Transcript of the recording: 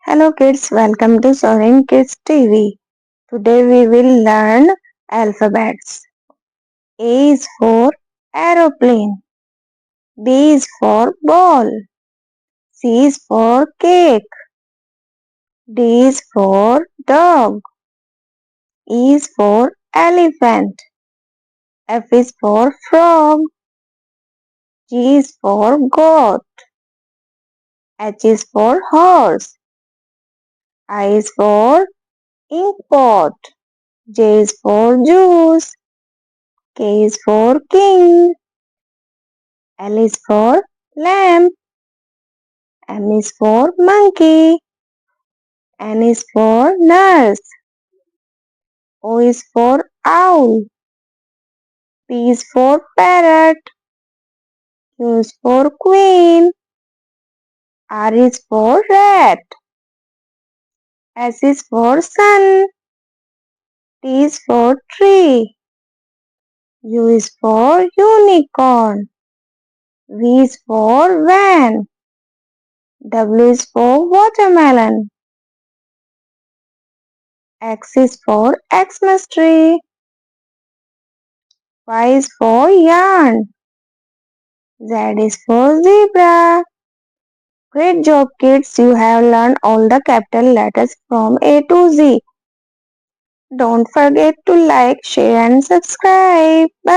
Hello kids, welcome to Soaring Kids TV. Today we will learn alphabets. A is for aeroplane, B is for ball, C is for cake, D is for dog, E is for elephant, F is for frog, G is for goat, H is for horse, I is for ink pot, J is for juice, K is for king, L is for lamb, M is for monkey, N is for nurse, O is for owl, P is for parrot, Q is for queen, R is for rat, S is for sun, T is for tree, U is for unicorn, V is for van, W is for watermelon, X is for Xmas tree, Y is for yarn, Z is for zebra. Great job kids, you have learned all the capital letters from A to Z. Don't forget to like, share and subscribe. Bye.